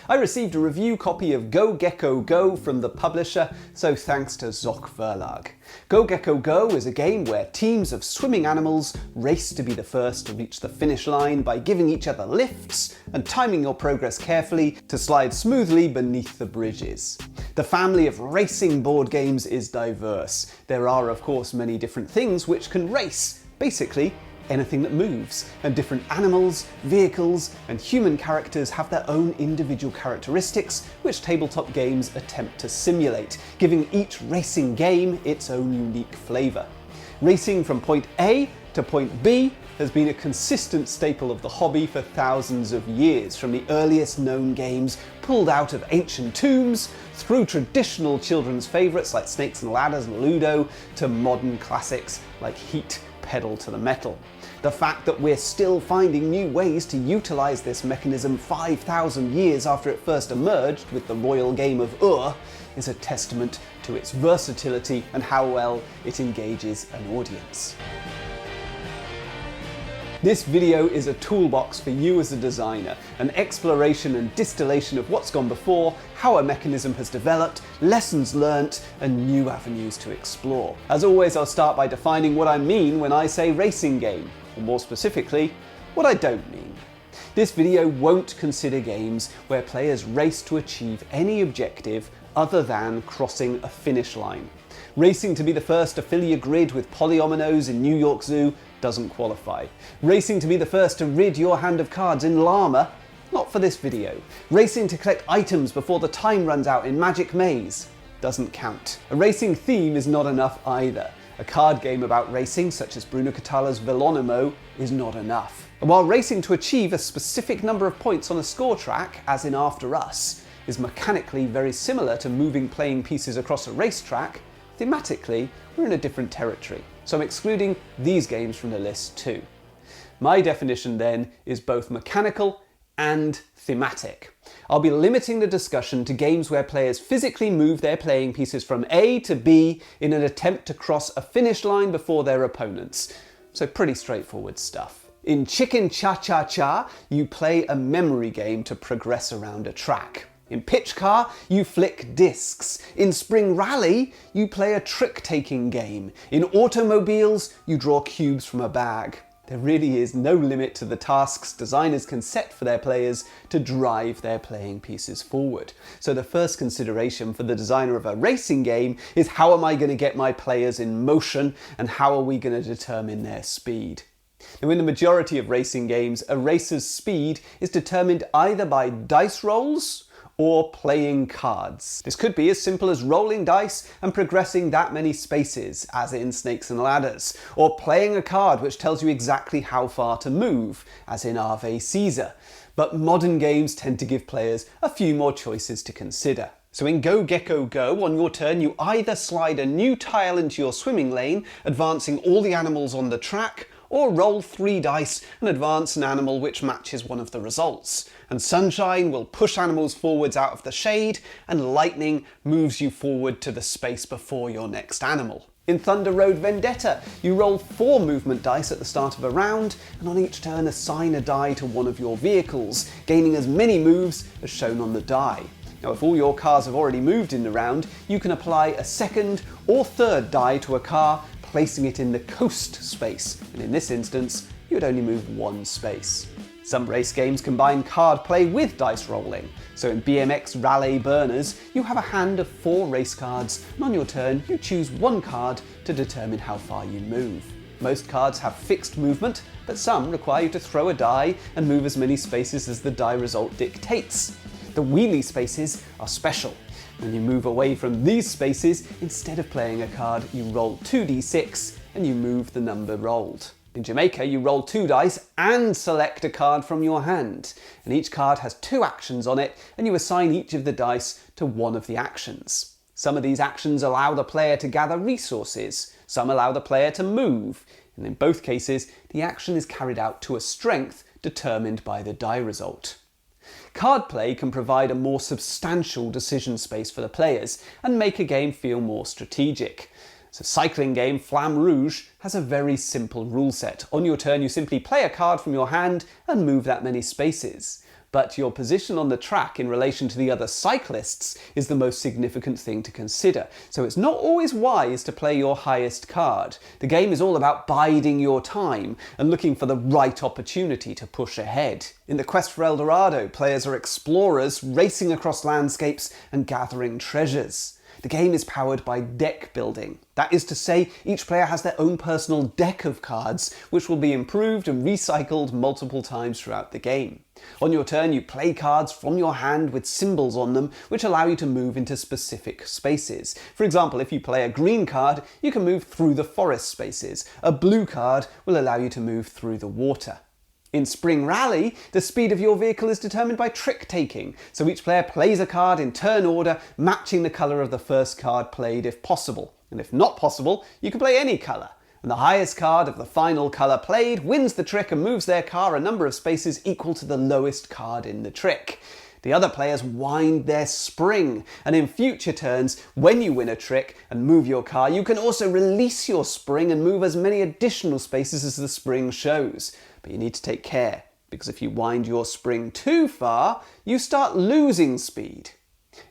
I received a review copy of Go Gecko Go from the publisher, so thanks to Zoc Verlag. Go Gecko Go is a game where teams of swimming animals race to be the first to reach the finish line by giving each other lifts and timing your progress carefully to slide smoothly beneath the bridges. The family of racing board games is diverse. There are, of course, many different things which can race. Basically, anything that moves, and different animals, vehicles, and human characters have their own individual characteristics which tabletop games attempt to simulate, giving each racing game its own unique flavour. Racing from point A to point B has been a consistent staple of the hobby for thousands of years, from the earliest known games pulled out of ancient tombs, through traditional children's favourites like Snakes and Ladders and Ludo, to modern classics like Heat, Pedal to the Metal. The fact that we're still finding new ways to utilise this mechanism 5,000 years after it first emerged with the royal game of Ur is a testament to its versatility and how well it engages an audience. This video is a toolbox for you as a designer, an exploration and distillation of what's gone before, how a mechanism has developed, lessons learnt, and new avenues to explore. As always, I'll start by defining what I mean when I say racing game, or more specifically, what I don't mean. This video won't consider games where players race to achieve any objective other than crossing a finish line. Racing to be the first to fill your grid with polyominoes in New York Zoo doesn't qualify. Racing to be the first to rid your hand of cards in Llama, not for this video. Racing to collect items before the time runs out in Magic Maze doesn't count. A racing theme is not enough either. A card game about racing, such as Bruno Catala's Velonimo, is not enough. And while racing to achieve a specific number of points on a score track, as in After Us, is mechanically very similar to moving playing pieces across a racetrack, thematically, we're in a different territory, so I'm excluding these games from the list too. My definition then is both mechanical and thematic. I'll be limiting the discussion to games where players physically move their playing pieces from A to B in an attempt to cross a finish line before their opponents, so pretty straightforward stuff. In Chicken Cha-Cha-Cha, you play a memory game to progress around a track. In Pitch Car, you flick discs. In Spring Rally, you play a trick-taking game. In Automobiles, you draw cubes from a bag. There really is no limit to the tasks designers can set for their players to drive their playing pieces forward. So the first consideration for the designer of a racing game is, how am I going to get my players in motion, and how are we going to determine their speed? Now, in the majority of racing games, a racer's speed is determined either by dice rolls or playing cards. This could be as simple as rolling dice and progressing that many spaces, as in Snakes and Ladders, or playing a card which tells you exactly how far to move, as in Ave Caesar. But modern games tend to give players a few more choices to consider. So in Go Gecko Go, on your turn, you either slide a new tile into your swimming lane, advancing all the animals on the track, or roll 3 dice and advance an animal which matches one of the results. And Sunshine will push animals forwards out of the shade, and Lightning moves you forward to the space before your next animal. In Thunder Road Vendetta, you roll 4 movement dice at the start of a round, and on each turn assign a die to one of your vehicles, gaining as many moves as shown on the die. Now, if all your cars have already moved in the round, you can apply a second or third die to a car, placing it in the coast space, and in this instance, you would only move 1 space. Some race games combine card play with dice rolling, so in BMX Rally Burners, you have a hand of 4 race cards, and on your turn, you choose 1 card to determine how far you move. Most cards have fixed movement, but some require you to throw a die and move as many spaces as the die result dictates. The wheelie spaces are special. When you move away from these spaces, instead of playing a card, you roll 2d6 and you move the number rolled. In Jamaica, you roll 2 dice and select a card from your hand. And each card has 2 actions on it, and you assign each of the dice to one of the actions. Some of these actions allow the player to gather resources, some allow the player to move, and in both cases, the action is carried out to a strength determined by the die result. Card play can provide a more substantial decision space for the players and make a game feel more strategic. So cycling game Flamme Rouge has a very simple rule set. On your turn, you simply play a card from your hand and move that many spaces. but your position on the track in relation to the other cyclists is the most significant thing to consider. So it's not always wise to play your highest card. The game is all about biding your time and looking for the right opportunity to push ahead. In the quest for El Dorado, players are explorers racing across landscapes and gathering treasures. The game is powered by deck building. That is to say, each player has their own personal deck of cards, which will be improved and recycled multiple times throughout the game. On your turn, you play cards from your hand with symbols on them, which allow you to move into specific spaces. For example, if you play a green card, you can move through the forest spaces. A blue card will allow you to move through the water. In Spring Rally, the speed of your vehicle is determined by trick-taking, so each player plays a card in turn order, matching the colour of the first card played if possible. And if not possible, you can play any colour. And the highest card of the final colour played wins the trick and moves their car a number of spaces equal to the lowest card in the trick. The other players wind their spring, and in future turns, when you win a trick and move your car, you can also release your spring and move as many additional spaces as the spring shows. But you need to take care, because if you wind your spring too far, you start losing speed.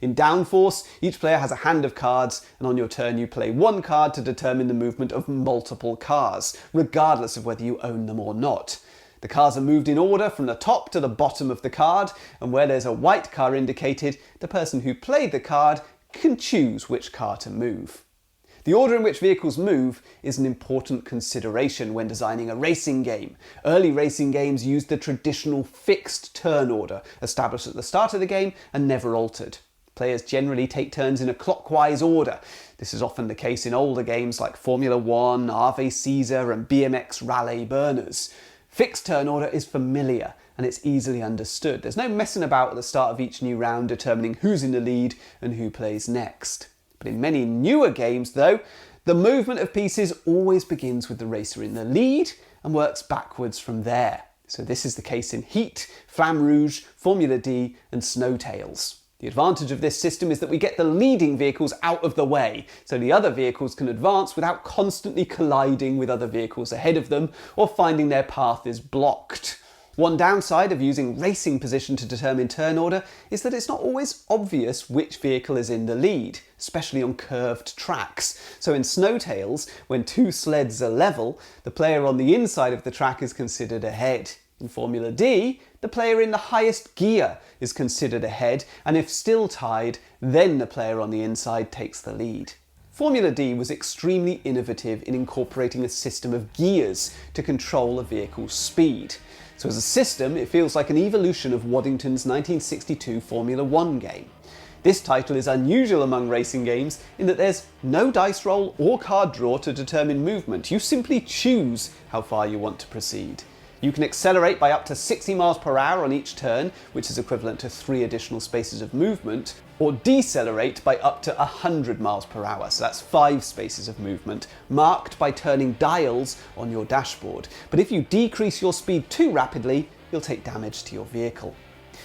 In Downforce, each player has a hand of cards, and on your turn you play one card to determine the movement of multiple cars, regardless of whether you own them or not. The cars are moved in order from the top to the bottom of the card, and where there's a white car indicated, the person who played the card can choose which car to move. The order in which vehicles move is an important consideration when designing a racing game. Early racing games used the traditional fixed turn order, established at the start of the game and never altered. Players generally take turns in a clockwise order. This is often the case in older games like Formula 1, Ave Caesar and BMX Rally Burners. Fixed turn order is familiar and it's easily understood. There's no messing about at the start of each new round determining who's in the lead and who plays next. But in many newer games though, the movement of pieces always begins with the racer in the lead and works backwards from there. So this is the case in Heat, Flamme Rouge, Formula D and Snowtails. The advantage of this system is that we get the leading vehicles out of the way, so the other vehicles can advance without constantly colliding with other vehicles ahead of them or finding their path is blocked. One downside of using racing position to determine turn order is that it's not always obvious which vehicle is in the lead, especially on curved tracks. So in Snowtails, when two sleds are level, the player on the inside of the track is considered ahead. In Formula D, the player in the highest gear is considered ahead, and if still tied, then the player on the inside takes the lead. Formula D was extremely innovative in incorporating a system of gears to control a vehicle's speed. So as a system, it feels like an evolution of Waddington's 1962 Formula 1 game. This title is unusual among racing games in that there's no dice roll or card draw to determine movement. You simply choose how far you want to proceed. You can accelerate by up to 60 miles per hour on each turn, which is equivalent to 3 additional spaces of movement, or decelerate by up to 100 miles per hour, so that's 5 spaces of movement, marked by turning dials on your dashboard. But if you decrease your speed too rapidly, you'll take damage to your vehicle.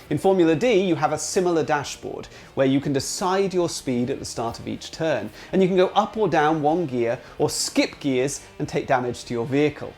In Formula D, you have a similar dashboard, where you can decide your speed at the start of each turn, and you can go up or down one gear, or skip gears and take damage to your vehicle.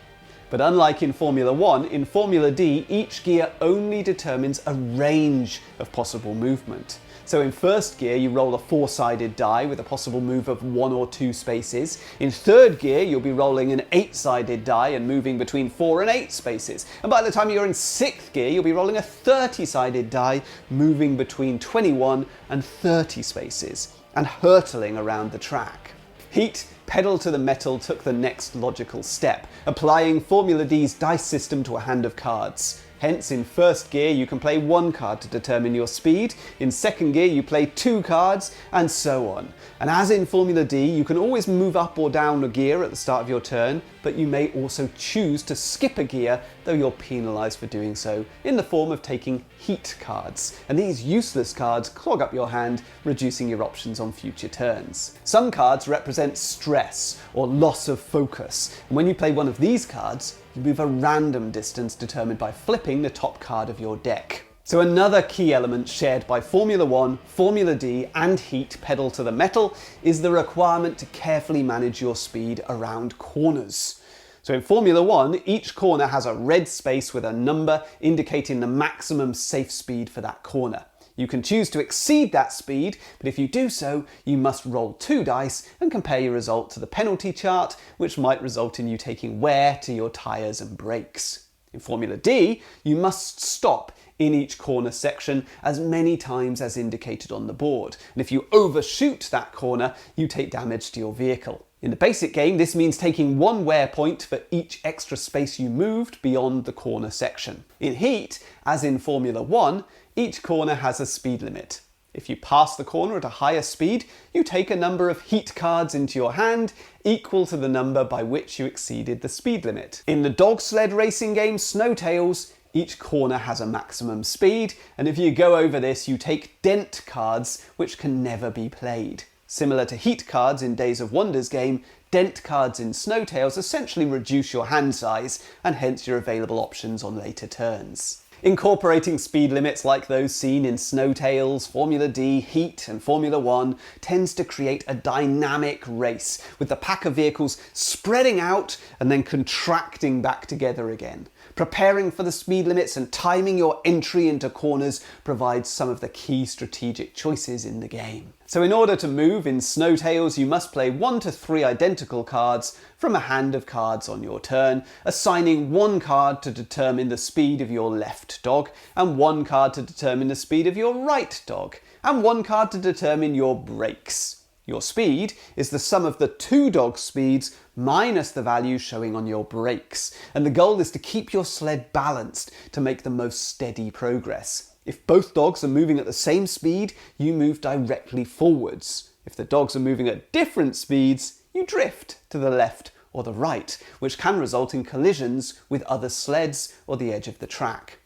But unlike in Formula 1, in Formula D, each gear only determines a range of possible movement. So in first gear, you roll a 4-sided die with a possible move of 1 or 2 spaces. In third gear, you'll be rolling an 8-sided die and moving between 4 and 8 spaces. And by the time you're in 6th gear, you'll be rolling a 30-sided die, moving between 21 and 30 spaces, and hurtling around the track. Heat, Pedal to the Metal took the next logical step, applying Formula D's dice system to a hand of cards. Hence, in first gear you can play 1 card to determine your speed, in second gear you play 2 cards, and so on. And as in Formula D, you can always move up or down a gear at the start of your turn, but you may also choose to skip a gear, though you're penalised for doing so, in the form of taking heat cards. And these useless cards clog up your hand, reducing your options on future turns. Some cards represent stress or loss of focus, and when you play one of these cards, you move a random distance determined by flipping the top card of your deck. So another key element shared by Formula 1, Formula D and Heat Pedal to the Metal is the requirement to carefully manage your speed around corners. So in Formula 1, each corner has a red space with a number indicating the maximum safe speed for that corner. You can choose to exceed that speed, but if you do so, you must roll 2 dice and compare your result to the penalty chart, which might result in you taking wear to your tyres and brakes. In Formula D, you must stop in each corner section as many times as indicated on the board, and if you overshoot that corner, you take damage to your vehicle. In the basic game, this means taking 1 wear point for each extra space you moved beyond the corner section. In Heat, as in Formula 1, each corner has a speed limit. If you pass the corner at a higher speed, you take a number of Heat cards into your hand equal to the number by which you exceeded the speed limit. In the dog sled racing game Snowtails, each corner has a maximum speed, and if you go over this, you take dent cards which can never be played. Similar to Heat cards in Days of Wonder's game, dent cards in Snowtails essentially reduce your hand size and hence your available options on later turns. Incorporating speed limits like those seen in Snowtails, Formula D, Heat and Formula 1 tends to create a dynamic race, with the pack of vehicles spreading out and then contracting back together again. Preparing for the speed limits and timing your entry into corners provides some of the key strategic choices in the game. So in order to move in Snowtails, you must play 1 to 3 identical cards from a hand of cards on your turn, assigning 1 card to determine the speed of your left dog, and 1 card to determine the speed of your right dog, and 1 card to determine your brakes. Your speed is the sum of the 2 dog speeds minus the value showing on your brakes, and the goal is to keep your sled balanced to make the most steady progress. If both dogs are moving at the same speed, you move directly forwards. If the dogs are moving at different speeds, you drift to the left or the right, which can result in collisions with other sleds or the edge of the track.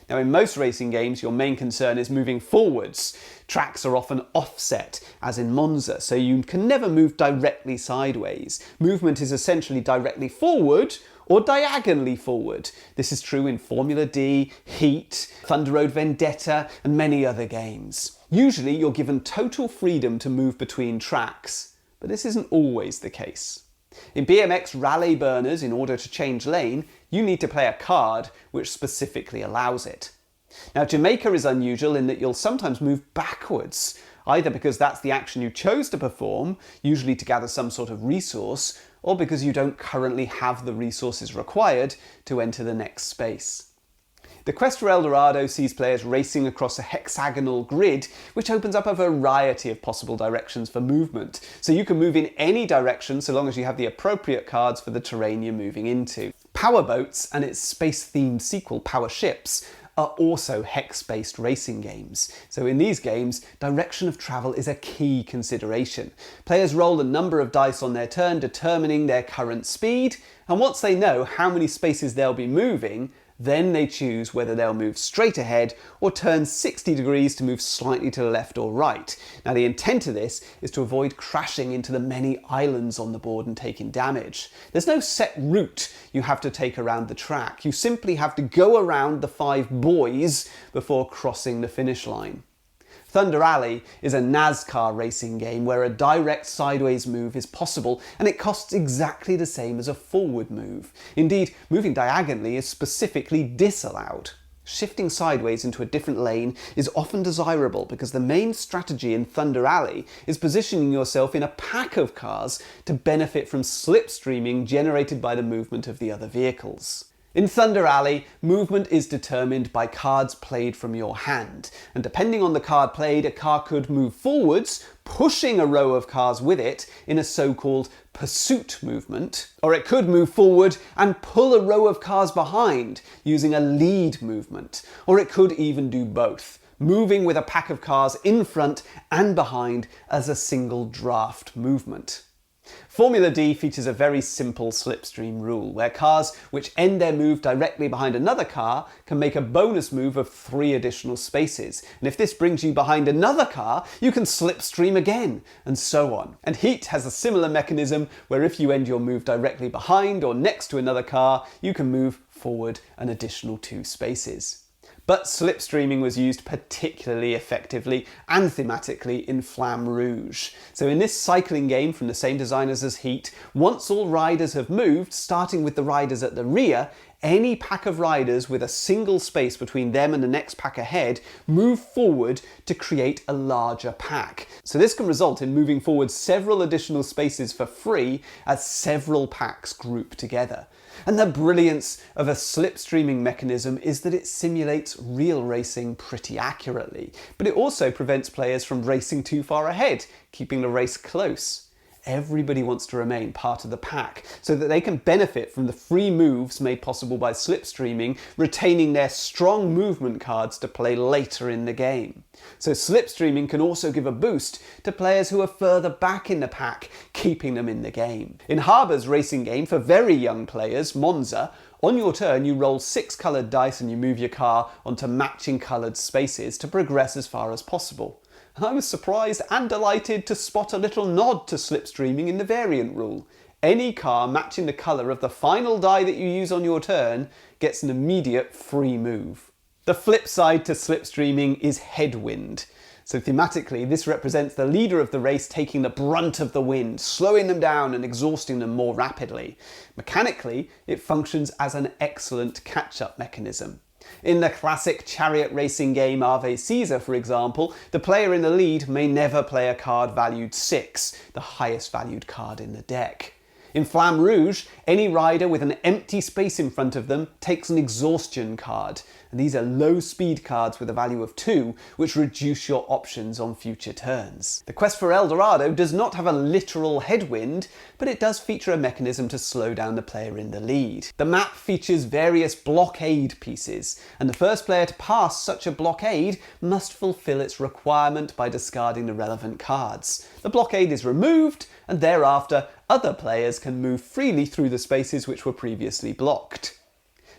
Now, in most racing games, your main concern is moving forwards. Tracks are often offset, as in Monza, so you can never move directly sideways. Movement is essentially directly forward or diagonally forward. This is true in Formula D, Heat, Thunder Road Vendetta, and many other games. Usually, you're given total freedom to move between tracks, but this isn't always the case. In BMX Rally Burners, in order to change lane, you need to play a card which specifically allows it. Now, Jamaica is unusual in that you'll sometimes move backwards, either because that's the action you chose to perform, usually to gather some sort of resource, or because you don't currently have the resources required to enter the next space. The Quest for Eldorado sees players racing across a hexagonal grid, which opens up a variety of possible directions for movement. So you can move in any direction so long as you have the appropriate cards for the terrain you're moving into. Power Boats and its space-themed sequel, Power Ships, are also hex-based racing games. So in these games, direction of travel is a key consideration. Players roll a number of dice on their turn, determining their current speed, and once they know how many spaces they'll be moving, then they choose whether they'll move straight ahead or turn 60 degrees to move slightly to the left or right. Now, the intent of this is to avoid crashing into the many islands on the board and taking damage. There's no set route you have to take around the track. You simply have to go around the 5 buoys before crossing the finish line. Thunder Alley is a NASCAR racing game where a direct sideways move is possible, and it costs exactly the same as a forward move. Indeed, moving diagonally is specifically disallowed. Shifting sideways into a different lane is often desirable because the main strategy in Thunder Alley is positioning yourself in a pack of cars to benefit from slipstreaming generated by the movement of the other vehicles. In Thunder Alley, movement is determined by cards played from your hand, and depending on the card played, a car could move forwards, pushing a row of cars with it in a so-called pursuit movement, or it could move forward and pull a row of cars behind using a lead movement, or it could even do both, moving with a pack of cars in front and behind as a single draft movement. Formula D features a very simple slipstream rule, where cars which end their move directly behind another car can make a bonus move of 3 additional spaces, and if this brings you behind another car, you can slipstream again, and so on. And Heat has a similar mechanism where if you end your move directly behind or next to another car, you can move forward an additional 2 spaces. But slipstreaming was used particularly effectively and thematically in Flamme Rouge. So in this cycling game from the same designers as Heat, once all riders have moved, starting with the riders at the rear, any pack of riders with a single space between them and the next pack ahead move forward to create a larger pack. So this can result in moving forward several additional spaces for free as several packs group together. And the brilliance of a slipstreaming mechanism is that it simulates real racing pretty accurately, but it also prevents players from racing too far ahead, keeping the race close. Everybody wants to remain part of the pack so that they can benefit from the free moves made possible by slipstreaming, retaining their strong movement cards to play later in the game. So slipstreaming can also give a boost to players who are further back in the pack, keeping them in the game. In Harbour's racing game for very young players, Monza, on your turn you roll 6 coloured dice and you move your car onto matching coloured spaces to progress as far as possible. I was surprised and delighted to spot a little nod to slipstreaming in the variant rule. Any car matching the colour of the final die that you use on your turn gets an immediate free move. The flip side to slipstreaming is Headwind. So thematically, this represents the leader of the race taking the brunt of the wind, slowing them down and exhausting them more rapidly. Mechanically, it functions as an excellent catch-up mechanism. In the classic chariot racing game Ave Caesar, for example, the player in the lead may never play a card valued 6, the highest valued card in the deck. In Flamme Rouge, any rider with an empty space in front of them takes an exhaustion card, and these are low speed cards with a value of 2, which reduce your options on future turns. The quest for El Dorado does not have a literal headwind, but it does feature a mechanism to slow down the player in the lead. The map features various blockade pieces, and the first player to pass such a blockade must fulfill its requirement by discarding the relevant cards. The blockade is removed, and thereafter other players can move freely through the spaces which were previously blocked.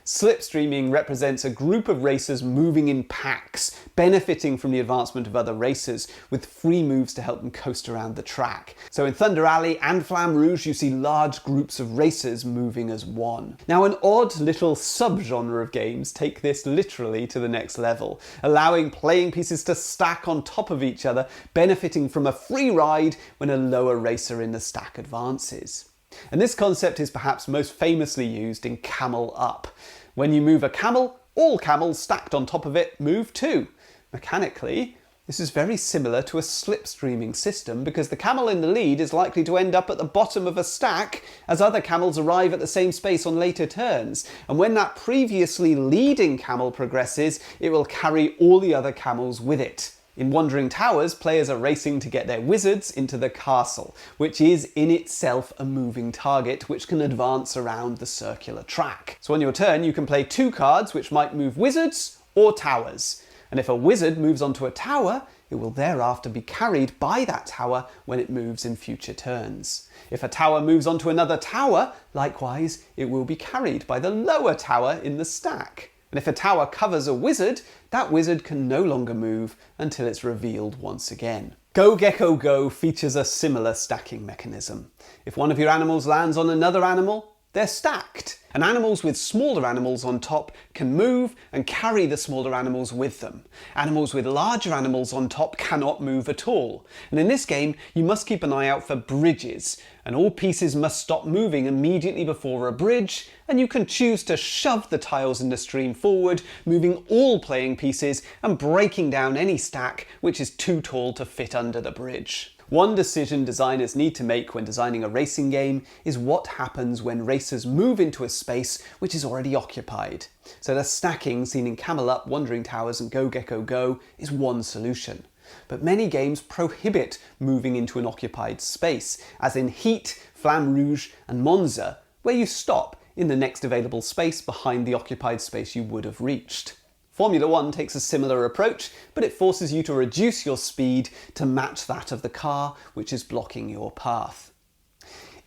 Slipstreaming represents a group of racers moving in packs, benefiting from the advancement of other racers, with free moves to help them coast around the track. So in Thunder Alley and Flamme Rouge, you see large groups of racers moving as one. Now, an odd little subgenre of games take this literally to the next level, allowing playing pieces to stack on top of each other, benefiting from a free ride when a lower racer in the stack advances. And this concept is perhaps most famously used in Camel Up. When you move a camel, all camels stacked on top of it move too. Mechanically, this is very similar to a slipstreaming system because the camel in the lead is likely to end up at the bottom of a stack as other camels arrive at the same space on later turns. And when that previously leading camel progresses, it will carry all the other camels with it. In Wandering Towers, players are racing to get their wizards into the castle, which is in itself a moving target which can advance around the circular track. So on your turn you can play 2 cards which might move wizards or towers. And if a wizard moves onto a tower, it will thereafter be carried by that tower when it moves in future turns. If a tower moves onto another tower, likewise, it will be carried by the lower tower in the stack. And if a tower covers a wizard, that wizard can no longer move until it's revealed once again. Go Gecko Go features a similar stacking mechanism. If one of your animals lands on another animal, they're stacked. And animals with smaller animals on top can move and carry the smaller animals with them. Animals with larger animals on top cannot move at all. And in this game, you must keep an eye out for bridges, and all pieces must stop moving immediately before a bridge, and you can choose to shove the tiles in the stream forward, moving all playing pieces and breaking down any stack which is too tall to fit under the bridge. One decision designers need to make when designing a racing game is what happens when racers move into a space which is already occupied. So the stacking seen in Camel Up, Wandering Towers and Go Gecko Go is one solution. But many games prohibit moving into an occupied space, as in Heat, Flamme Rouge and Monza, where you stop in the next available space behind the occupied space you would have reached. Formula 1 takes a similar approach, but it forces you to reduce your speed to match that of the car which is blocking your path.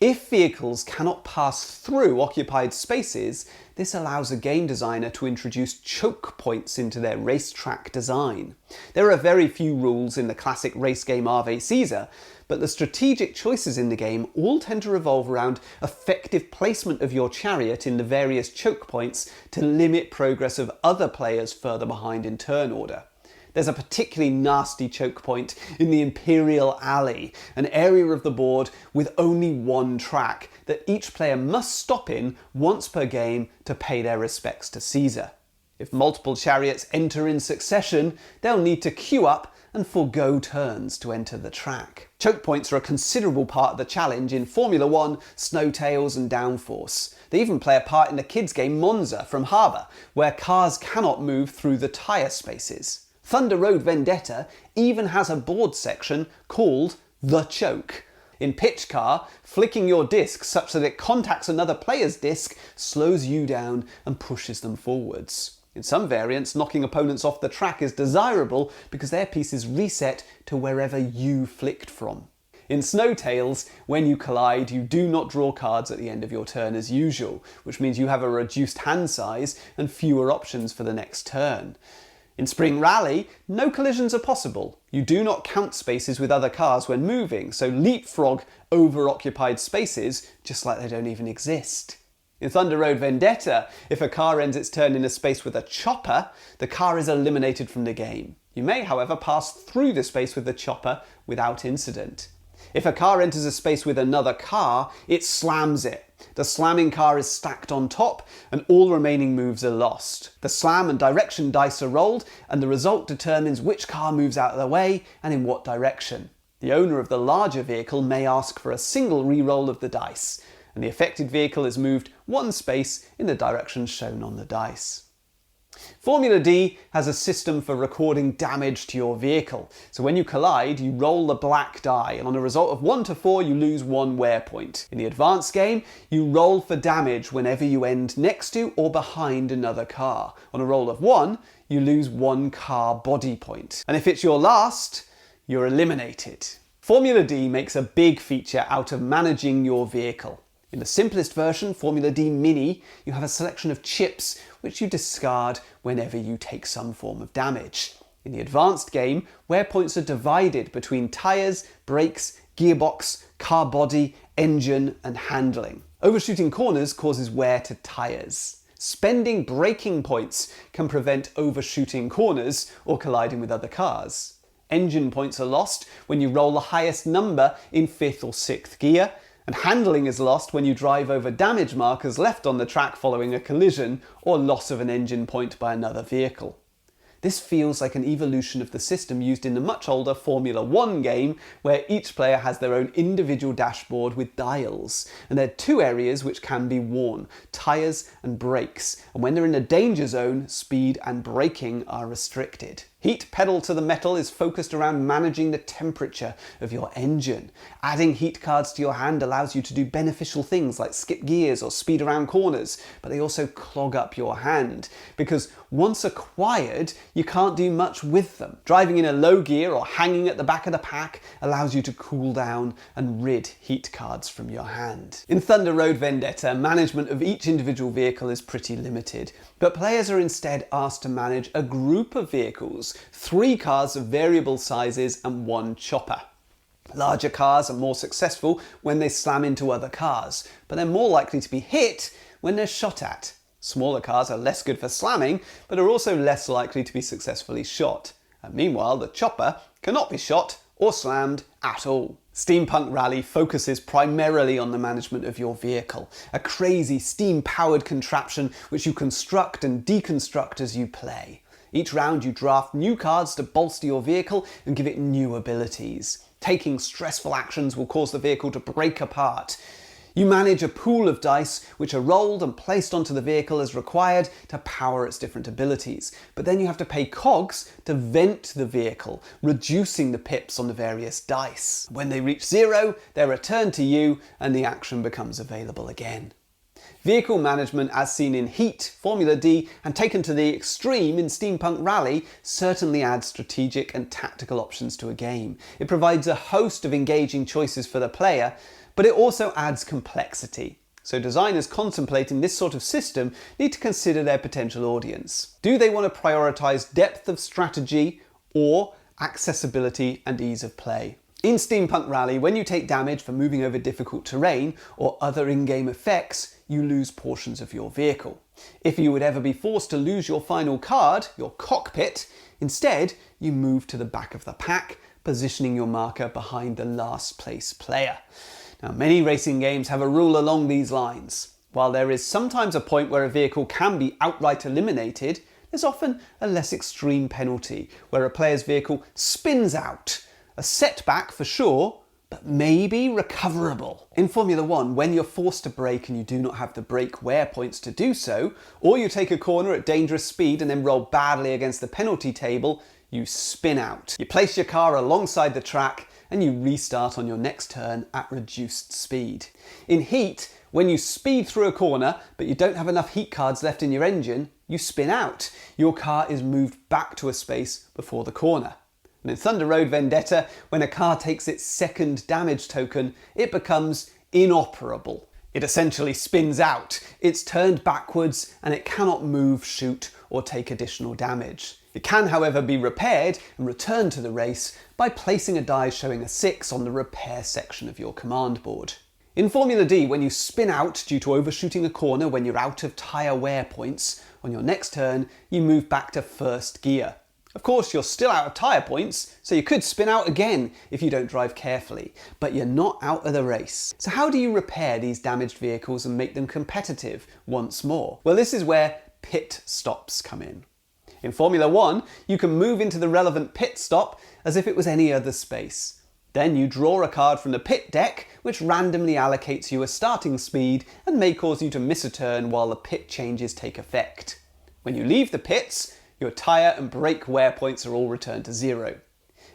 If vehicles cannot pass through occupied spaces, this allows a game designer to introduce choke points into their racetrack design. There are very few rules in the classic race game Ave Caesar, but the strategic choices in the game all tend to revolve around effective placement of your chariot in the various choke points to limit progress of other players further behind in turn order. There's a particularly nasty choke point in the Imperial Alley, an area of the board with only one track that each player must stop in once per game to pay their respects to Caesar. If multiple chariots enter in succession, they'll need to queue up and forego turns to enter the track. Choke points are a considerable part of the challenge in Formula 1, Snowtails and Downforce. They even play a part in the kids' game Monza from Harbour, where cars cannot move through the tyre spaces. Thunder Road Vendetta even has a board section called The Choke. In Pitch Car, flicking your disc such that it contacts another player's disc slows you down and pushes them forwards. In some variants, knocking opponents off the track is desirable because their pieces reset to wherever you flicked from. In Snowtails, when you collide, you do not draw cards at the end of your turn as usual, which means you have a reduced hand size and fewer options for the next turn. In Spring Rally, no collisions are possible. You do not count spaces with other cars when moving, so leapfrog over-occupied spaces just like they don't even exist. In Thunder Road Vendetta, if a car ends its turn in a space with a chopper, the car is eliminated from the game. You may, however, pass through the space with the chopper without incident. If a car enters a space with another car, it slams it. The slamming car is stacked on top and all remaining moves are lost. The slam and direction dice are rolled and the result determines which car moves out of the way and in what direction. The owner of the larger vehicle may ask for a single re-roll of the dice, and the affected vehicle is moved one space in the direction shown on the dice. Formula D has a system for recording damage to your vehicle. So when you collide, you roll the black die, and on a result of 1 to 4, you lose 1 wear point. In the advanced game, you roll for damage whenever you end next to or behind another car. On a roll of 1, you lose 1 car body point. And if it's your last, you're eliminated. Formula D makes a big feature out of managing your vehicle. In the simplest version, Formula D Mini, you have a selection of chips which you discard whenever you take some form of damage. In the advanced game, wear points are divided between tyres, brakes, gearbox, car body, engine and handling. Overshooting corners causes wear to tyres. Spending braking points can prevent overshooting corners or colliding with other cars. Engine points are lost when you roll the highest number in 5th or 6th gear, and handling is lost when you drive over damage markers left on the track following a collision or loss of an engine point by another vehicle. This feels like an evolution of the system used in the much older Formula 1 game, where each player has their own individual dashboard with dials, and there are 2 areas which can be worn: tyres and brakes, and when they're in a danger zone, speed and braking are restricted. Heat pedal to the metal is focused around managing the temperature of your engine. Adding heat cards to your hand allows you to do beneficial things like skip gears or speed around corners, but they also clog up your hand, because once acquired, you can't do much with them. Driving in a low gear or hanging at the back of the pack allows you to cool down and rid heat cards from your hand. In Thunder Road Vendetta, management of each individual vehicle is pretty limited, but players are instead asked to manage a group of vehicles, 3 cars of variable sizes and 1 chopper. Larger cars are more successful when they slam into other cars, but they're more likely to be hit when they're shot at. Smaller cars are less good for slamming, but are also less likely to be successfully shot. And meanwhile, the chopper cannot be shot or slammed at all. Steampunk Rally focuses primarily on the management of your vehicle, a crazy steam-powered contraption which you construct and deconstruct as you play. Each round you draft new cards to bolster your vehicle and give it new abilities. Taking stressful actions will cause the vehicle to break apart. You manage a pool of dice which are rolled and placed onto the vehicle as required to power its different abilities. But then you have to pay cogs to vent the vehicle, reducing the pips on the various dice. When they reach 0, they're returned to you and the action becomes available again. Vehicle management, as seen in Heat, Formula D, and taken to the extreme in Steampunk Rally, certainly adds strategic and tactical options to a game. It provides a host of engaging choices for the player, but it also adds complexity. So designers contemplating this sort of system need to consider their potential audience. Do they want to prioritise depth of strategy or accessibility and ease of play? In Steampunk Rally, when you take damage for moving over difficult terrain or other in-game effects, you lose portions of your vehicle. If you would ever be forced to lose your final card, your cockpit, instead you move to the back of the pack, positioning your marker behind the last place player. Now, many racing games have a rule along these lines. While there is sometimes a point where a vehicle can be outright eliminated, there's often a less extreme penalty where a player's vehicle spins out. A setback for sure, but maybe recoverable. In Formula 1, when you're forced to brake and you do not have the brake wear points to do so, or you take a corner at dangerous speed and then roll badly against the penalty table, you spin out. You place your car alongside the track and you restart on your next turn at reduced speed. In Heat, when you speed through a corner but you don't have enough heat cards left in your engine, you spin out. Your car is moved back to a space before the corner. And in Thunder Road Vendetta, when a car takes its second damage token, it becomes inoperable. It essentially spins out. It's turned backwards and it cannot move, shoot, or take additional damage. It can, however, be repaired and returned to the race by placing a die showing a 6 on the repair section of your command board. In Formula D, when you spin out due to overshooting a corner when you're out of tyre wear points, on your next turn you move back to first gear. Of course, you're still out of tyre points, so you could spin out again if you don't drive carefully, but you're not out of the race. So how do you repair these damaged vehicles and make them competitive once more? Well, this is where pit stops come in. In Formula 1, you can move into the relevant pit stop as if it was any other space. Then you draw a card from the pit deck, which randomly allocates you a starting speed and may cause you to miss a turn while the pit changes take effect. When you leave the pits, your tyre and brake wear points are all returned to 0.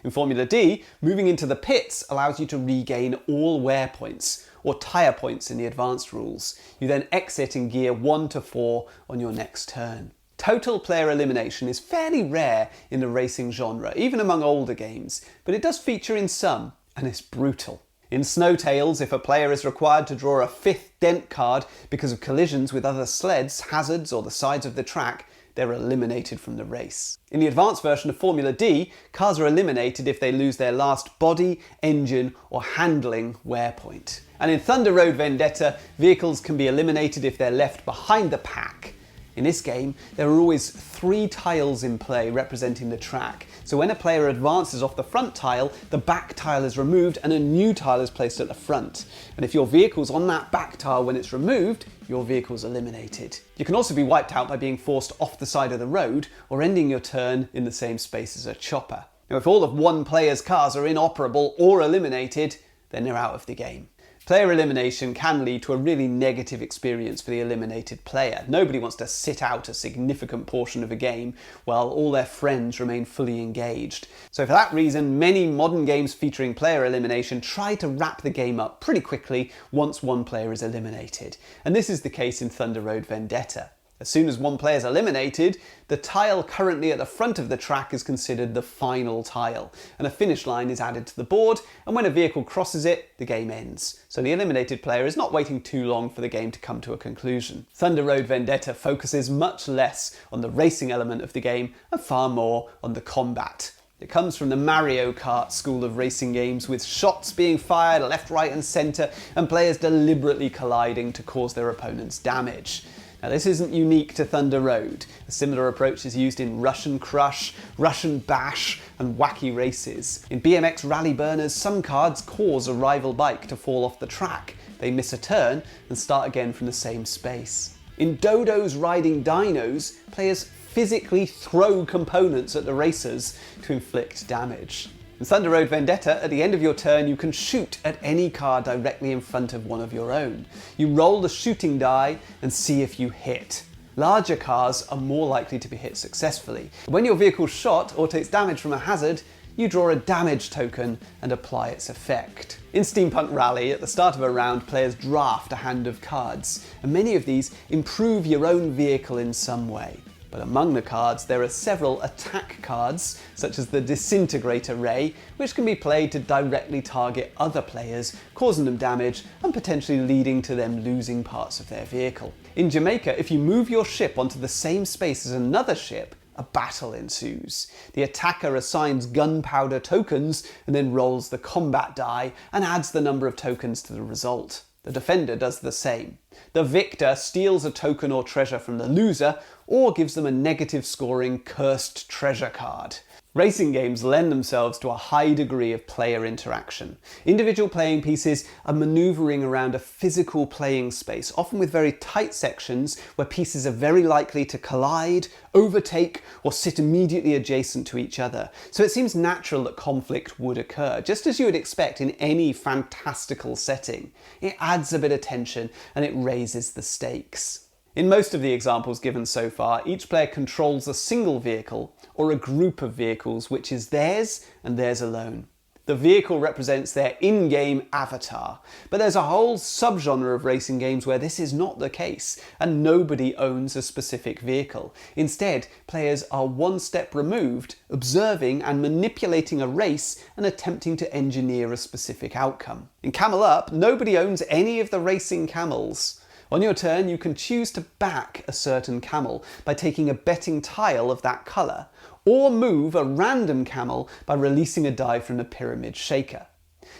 In Formula D, moving into the pits allows you to regain all wear points, or tyre points in the advanced rules. You then exit in gear 1 to 4 on your next turn. Total player elimination is fairly rare in the racing genre, even among older games, but it does feature in some, and it's brutal. In Snowtails, if a player is required to draw a 5th dent card because of collisions with other sleds, hazards, or the sides of the track, they're eliminated from the race. In the advanced version of Formula D, cars are eliminated if they lose their last body, engine, or handling wear point. And in Thunder Road Vendetta, vehicles can be eliminated if they're left behind the pack. In this game, there are always 3 tiles in play representing the track. So when a player advances off the front tile, the back tile is removed and a new tile is placed at the front. And if your vehicle's on that back tile when it's removed, your vehicle's eliminated. You can also be wiped out by being forced off the side of the road or ending your turn in the same space as a chopper. Now, if all of one player's cars are inoperable or eliminated, then they're out of the game. Player elimination can lead to a really negative experience for the eliminated player. Nobody wants to sit out a significant portion of a game while all their friends remain fully engaged. So for that reason, many modern games featuring player elimination try to wrap the game up pretty quickly once one player is eliminated. And this is the case in Thunder Road Vendetta. As soon as one player is eliminated, the tile currently at the front of the track is considered the final tile, and a finish line is added to the board, and when a vehicle crosses it, the game ends. So the eliminated player is not waiting too long for the game to come to a conclusion. Thunder Road Vendetta focuses much less on the racing element of the game and far more on the combat. It comes from the Mario Kart school of racing games, with shots being fired left, right and centre, and players deliberately colliding to cause their opponents damage. Now, this isn't unique to Thunder Road. A similar approach is used in Russian Crush, Russian Bash, and Wacky Races. In BMX Rally Burners, some cards cause a rival bike to fall off the track. They miss a turn and start again from the same space. In Dodos Riding Dinos, players physically throw components at the racers to inflict damage. In Thunder Road Vendetta, at the end of your turn, you can shoot at any car directly in front of one of your own. You roll the shooting die and see if you hit. Larger cars are more likely to be hit successfully. When your vehicle's shot or takes damage from a hazard, you draw a damage token and apply its effect. In Steampunk Rally, at the start of a round, players draft a hand of cards, and many of these improve your own vehicle in some way. But among the cards, there are several attack cards, such as the Disintegrator Ray, which can be played to directly target other players, causing them damage and potentially leading to them losing parts of their vehicle. In Jamaica, if you move your ship onto the same space as another ship, a battle ensues. The attacker assigns gunpowder tokens and then rolls the combat die and adds the number of tokens to the result. The defender does the same. The victor steals a token or treasure from the loser, or gives them a negative scoring cursed treasure card. Racing games lend themselves to a high degree of player interaction. Individual playing pieces are manoeuvring around a physical playing space, often with very tight sections where pieces are very likely to collide, overtake, or sit immediately adjacent to each other. So it seems natural that conflict would occur, just as you would expect in any fantastical setting. It adds a bit of tension and it raises the stakes. In most of the examples given so far, each player controls a single vehicle or a group of vehicles which is theirs and theirs alone. The vehicle represents their in-game avatar, but there's a whole subgenre of racing games where this is not the case and nobody owns a specific vehicle. Instead, players are one step removed, observing and manipulating a race and attempting to engineer a specific outcome. In Camel Up, nobody owns any of the racing camels. On your turn, you can choose to back a certain camel by taking a betting tile of that colour, or move a random camel by releasing a die from the pyramid shaker.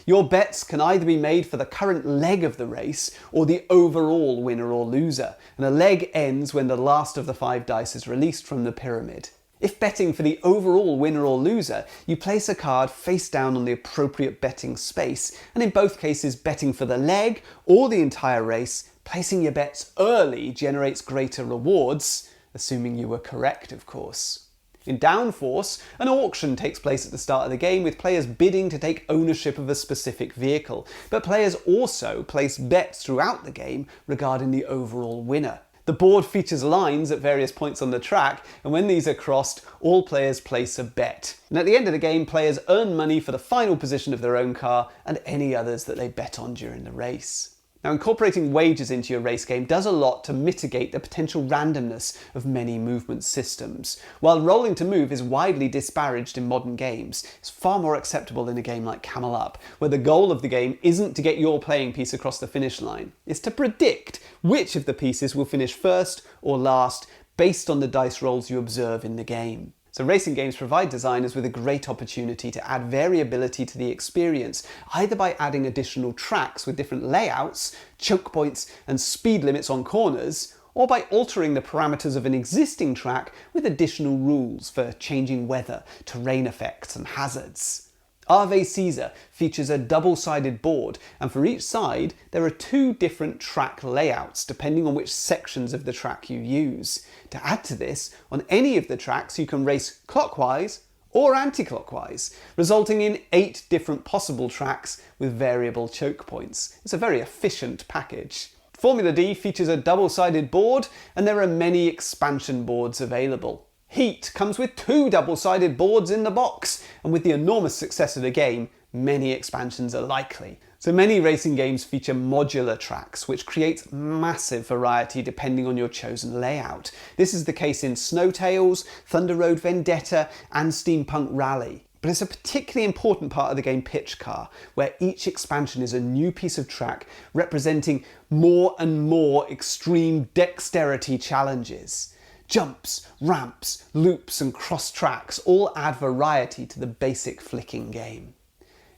Your bets can either be made for the current leg of the race or the overall winner or loser, and a leg ends when the last of the 5 dice is released from the pyramid. If betting for the overall winner or loser, you place a card face down on the appropriate betting space, and in both cases betting for the leg or the entire race, placing your bets early generates greater rewards, assuming you were correct, of course. In Downforce, an auction takes place at the start of the game with players bidding to take ownership of a specific vehicle, but players also place bets throughout the game regarding the overall winner. The board features lines at various points on the track, and when these are crossed, all players place a bet. And at the end of the game, players earn money for the final position of their own car and any others that they bet on during the race. Now, incorporating wagers into your race game does a lot to mitigate the potential randomness of many movement systems. While rolling to move is widely disparaged in modern games, it's far more acceptable in a game like Camel Up, where the goal of the game isn't to get your playing piece across the finish line. It's to predict which of the pieces will finish first or last based on the dice rolls you observe in the game. So racing games provide designers with a great opportunity to add variability to the experience, either by adding additional tracks with different layouts, choke points, and speed limits on corners, or by altering the parameters of an existing track with additional rules for changing weather, terrain effects, and hazards. Ave Caesar features a double-sided board, and for each side there are 2 different track layouts depending on which sections of the track you use. To add to this, on any of the tracks you can race clockwise or anti-clockwise, resulting in 8 different possible tracks with variable choke points. It's a very efficient package. Formula D features a double-sided board, and there are many expansion boards available. Heat comes with 2 double-sided boards in the box, and with the enormous success of the game, many expansions are likely. So many racing games feature modular tracks, which creates massive variety depending on your chosen layout. This is the case in Snowtails, Thunder Road Vendetta, and Steampunk Rally. But it's a particularly important part of the game Pitch Car, where each expansion is a new piece of track representing more and more extreme dexterity challenges. Jumps, ramps, loops and cross tracks all add variety to the basic flicking game.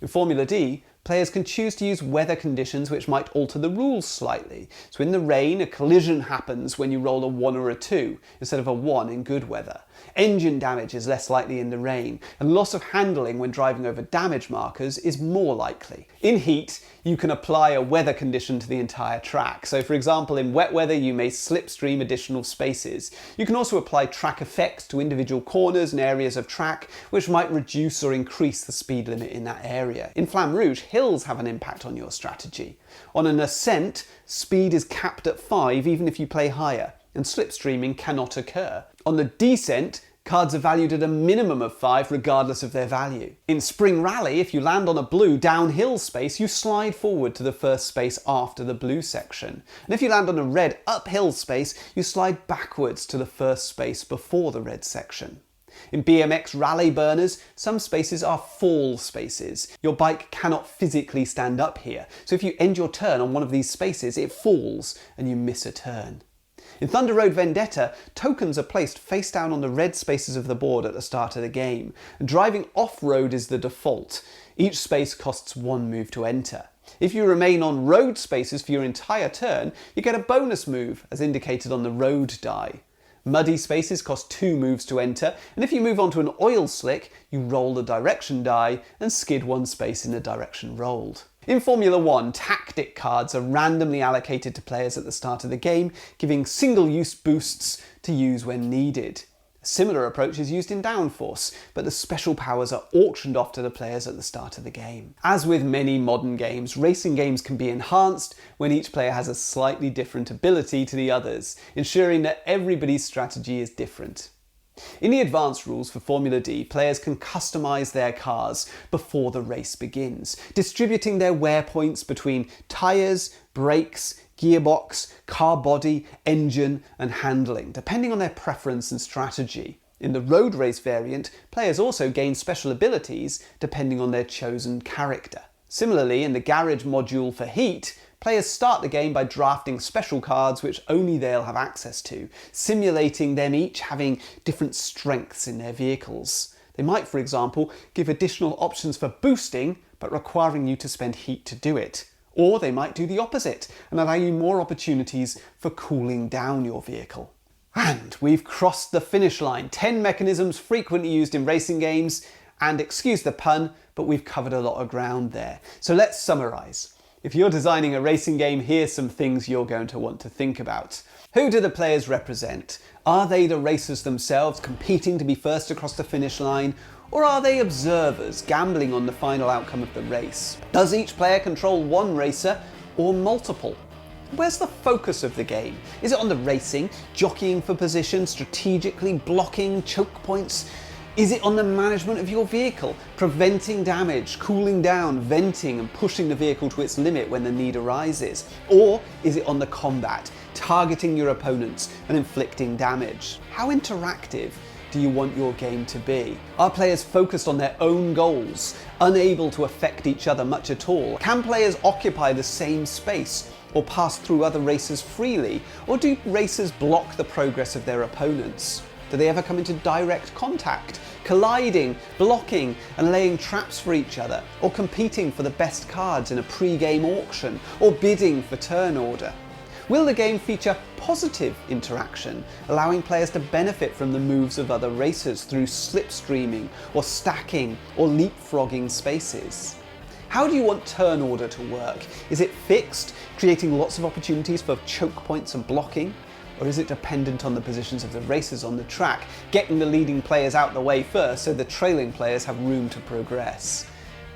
In Formula D, players can choose to use weather conditions which might alter the rules slightly. So in the rain, a collision happens when you roll a 1 or a 2 instead of a 1 in good weather. Engine damage is less likely in the rain, and loss of handling when driving over damage markers is more likely. In heat, you can apply a weather condition to the entire track. So for example, in wet weather, you may slipstream additional spaces. You can also apply track effects to individual corners and areas of track, which might reduce or increase the speed limit in that area. In Flamme Rouge, hills have an impact on your strategy. On an ascent, speed is capped at 5 even if you play higher, and slipstreaming cannot occur. On the descent, Cards are valued at a minimum of 5 regardless of their value. In Spring Rally, if you land on a blue downhill space, you slide forward to the first space after the blue section. And if you land on a red uphill space, you slide backwards to the first space before the red section. In BMX rally burners, some spaces are fall spaces. Your bike cannot physically stand up here, so if you end your turn on one of these spaces, it falls and you miss a turn. In Thunder Road Vendetta, tokens are placed face down on the red spaces of the board at the start of the game, and driving off-road is the default. Each space costs 1 move to enter. If you remain on road spaces for your entire turn, you get a bonus move, as indicated on the road die. Muddy spaces cost 2 moves to enter, and if you move onto an oil slick, you roll the direction die and skid 1 space in the direction rolled. In Formula 1, tactic cards are randomly allocated to players at the start of the game, giving single-use boosts to use when needed. A similar approach is used in Downforce, but the special powers are auctioned off to the players at the start of the game. As with many modern games, racing games can be enhanced when each player has a slightly different ability to the others, ensuring that everybody's strategy is different. In the advanced rules for Formula D, players can customise their cars before the race begins, distributing their wear points between tyres, brakes, gearbox, car body, engine and handling, depending on their preference and strategy. In the road race variant, players also gain special abilities depending on their chosen character. Similarly, in the garage module for Heat, players start the game by drafting special cards which only they'll have access to, simulating them each having different strengths in their vehicles. They might, for example, give additional options for boosting, but requiring you to spend heat to do it. Or they might do the opposite and allow you more opportunities for cooling down your vehicle. And we've crossed the finish line. 10 mechanisms frequently used in racing games, and excuse the pun, but we've covered a lot of ground there. So let's summarise. If you're designing a racing game, here's some things you're going to want to think about. Who do the players represent? Are they the racers themselves, competing to be first across the finish line? Or are they observers, gambling on the final outcome of the race? Does each player control one racer or multiple? Where's the focus of the game? Is it on the racing, jockeying for position, strategically blocking choke points? Is it on the management of your vehicle, preventing damage, cooling down, venting and pushing the vehicle to its limit when the need arises? Or is it on the combat, targeting your opponents and inflicting damage? How interactive do you want your game to be? Are players focused on their own goals, unable to affect each other much at all? Can players occupy the same space or pass through other racers freely? Or do racers block the progress of their opponents? Do they ever come into direct contact, colliding, blocking and laying traps for each other, or competing for the best cards in a pre-game auction, or bidding for turn order? Will the game feature positive interaction, allowing players to benefit from the moves of other racers through slipstreaming, or stacking, or leapfrogging spaces? How do you want turn order to work? Is it fixed, creating lots of opportunities for choke points and blocking? Or is it dependent on the positions of the racers on the track, getting the leading players out the way first so the trailing players have room to progress?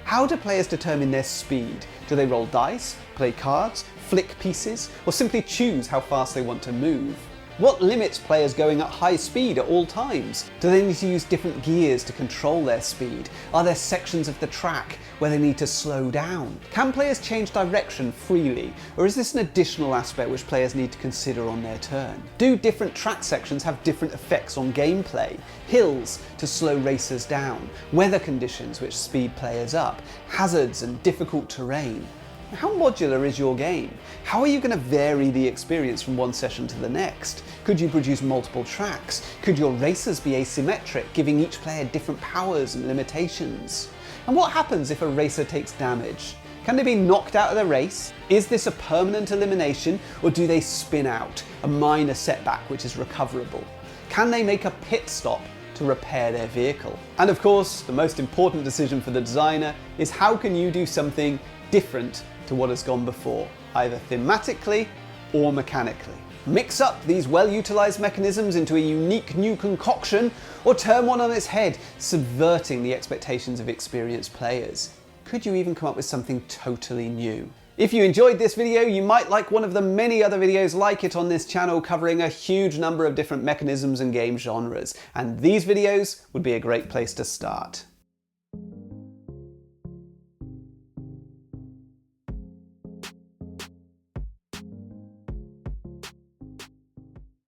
How do players determine their speed? Do they roll dice, play cards, flick pieces, or simply choose how fast they want to move? What limits players going at high speed at all times? Do they need to use different gears to control their speed? Are there sections of the track where they need to slow down? Can players change direction freely, or is this an additional aspect which players need to consider on their turn? Do different track sections have different effects on gameplay? Hills to slow racers down, weather conditions which speed players up, hazards and difficult terrain. How modular is your game? How are you going to vary the experience from one session to the next? Could you produce multiple tracks? Could your racers be asymmetric, giving each player different powers and limitations? And what happens if a racer takes damage? Can they be knocked out of the race? Is this a permanent elimination, or do they spin out, a minor setback which is recoverable? Can they make a pit stop to repair their vehicle? And of course, the most important decision for the designer is how can you do something different to what has gone before, either thematically or mechanically. Mix up these well-utilised mechanisms into a unique new concoction, or turn one on its head, subverting the expectations of experienced players. Could you even come up with something totally new? If you enjoyed this video, you might like one of the many other videos like it on this channel covering a huge number of different mechanisms and game genres, and these videos would be a great place to start.